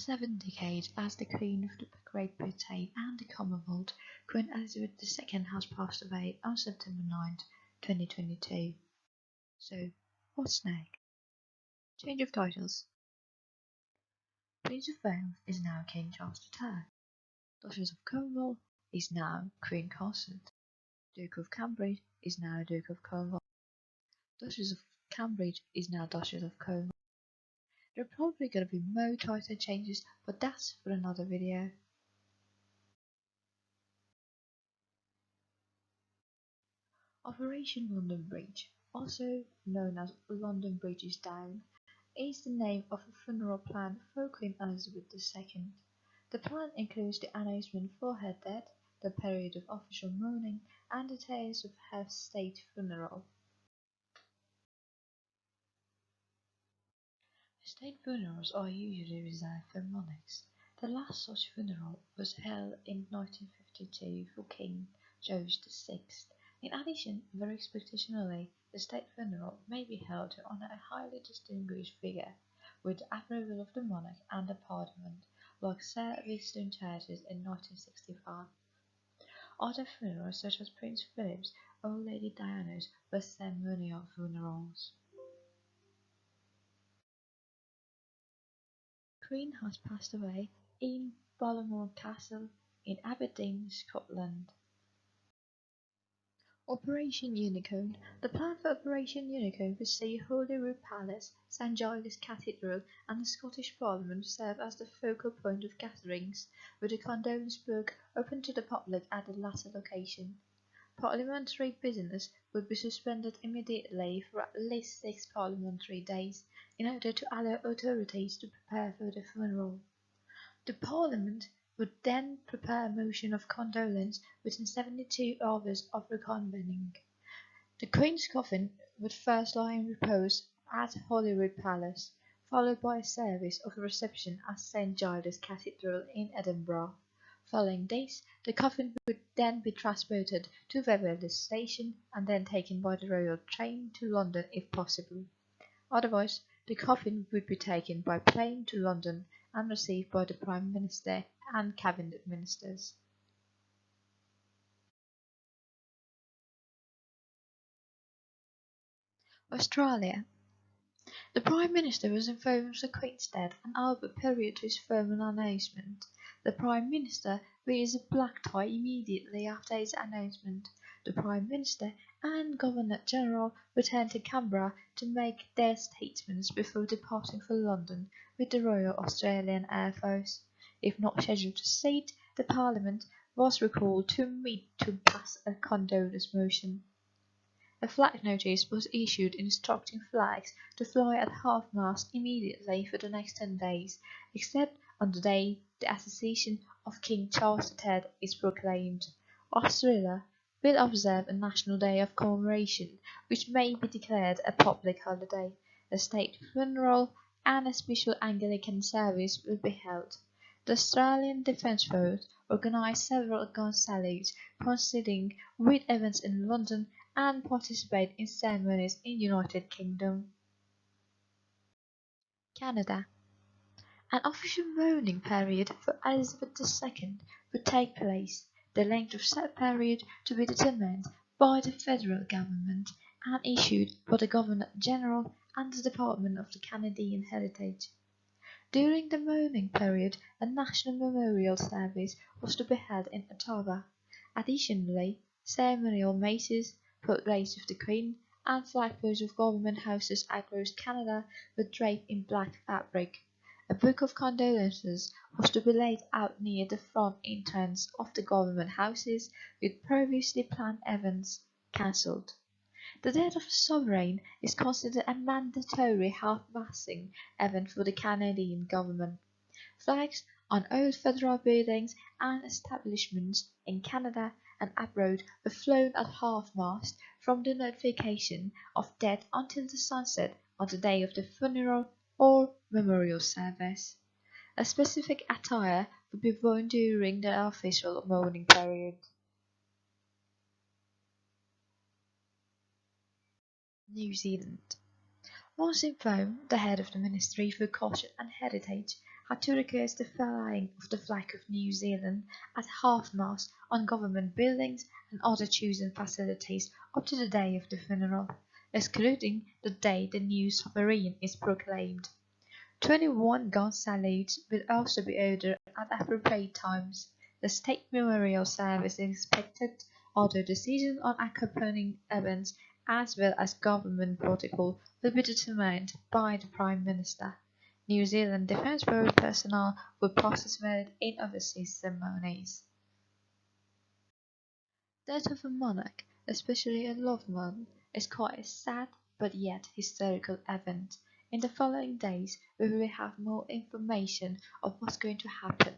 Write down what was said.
7 decades as the Queen of the Great Britain and the Commonwealth, Queen Elizabeth II has passed away on September 9, 2022. So, what's next? Change of titles. Prince of Wales is now King Charles III. Duchess of Cornwall is now Queen Consort. Duke of Cambridge is now Duke of Cornwall. Duchess of Cambridge is now Duchess of Cornwall. There are probably going to be more title changes, but that's for another video. Operation London Bridge, also known as London Bridge is Down, is the name of a funeral plan for Queen Elizabeth II. The plan includes the announcement for her death, the period of official mourning, and details of her state funeral. State funerals are usually reserved for monarchs. The last such funeral was held in 1952 for King George VI. In addition, very expectationally, the state funeral may be held to honour a highly distinguished figure, with the approval of the monarch and the Parliament, like Sir Winston Churchill's in 1965. Other funerals, such as Prince Philip's or Lady Diana's, were ceremonial funerals. Queen has passed away in Balmoral Castle in Aberdeen, Scotland. Operation Unicorn. The plan for Operation Unicorn would see Holyrood Palace, St Giles Cathedral and the Scottish Parliament serve as the focal point of gatherings, with a condolence book open to the public at the latter location. Parliamentary business would be suspended immediately for at least 6 parliamentary days, in order to allow authorities to prepare for the funeral. The Parliament would then prepare a motion of condolence within 72 hours of reconvening. The Queen's coffin would first lie in repose at Holyrood Palace, followed by a service of reception at St Giles Cathedral in Edinburgh. Following this, the coffin would then be transported to Waverley Station and then taken by the royal train to London if possible. Otherwise, the coffin would be taken by plane to London and received by the Prime Minister and Cabinet Ministers. Australia. The Prime Minister was informed of the Queen's death an hour prior to his formal announcement. The Prime Minister wears a black tie immediately after his announcement. The Prime Minister and Governor-General returned to Canberra to make their statements before departing for London with the Royal Australian Air Force. If not scheduled to sit, the Parliament was recalled to meet to pass a condolence motion. A flag notice was issued instructing flags to fly at half-mast immediately for the next 10 days, except on the day the accession of King Charles III is proclaimed. Australia will observe a national day of commemoration, which may be declared a public holiday. A state funeral and a special Anglican service will be held. The Australian Defence Force organised several gun salutes coinciding with events in London and participate in ceremonies in United Kingdom. Canada. An official mourning period for Elizabeth II would take place, the length of said period to be determined by the federal government and issued by the Governor-General and the Department of the Canadian Heritage. During the mourning period, a national memorial service was to be held in Ottawa. Additionally, ceremonial masses, portraits of the Queen, and flagpoles of government houses across Canada were draped in black fabric. A book of condolences was to be laid out near the front entrance of the government houses, with previously planned events cancelled. The death of a sovereign is considered a mandatory half-masting event for the Canadian government. Flags on all federal buildings and establishments in Canada and abroad were flown at half-mast from the notification of death until the sunset on the day of the funeral or memorial service. A specific attire would be worn during the official mourning period. New Zealand. Once informed, the head of the Ministry for Culture and Heritage had to request the flying of the flag of New Zealand at half-mast on government buildings and other chosen facilities up to the day of the funeral, excluding the day the new sovereign is proclaimed. 21-gun salutes will also be ordered at appropriate times. The state memorial service is expected, although decisions on accompanying events as well as government protocol will be determined by the Prime Minister. New Zealand Defence Force personnel will participate in overseas ceremonies. Death of a monarch, especially a loved one, is quite a sad but yet historical event. In the following days we will have more information of what's going to happen.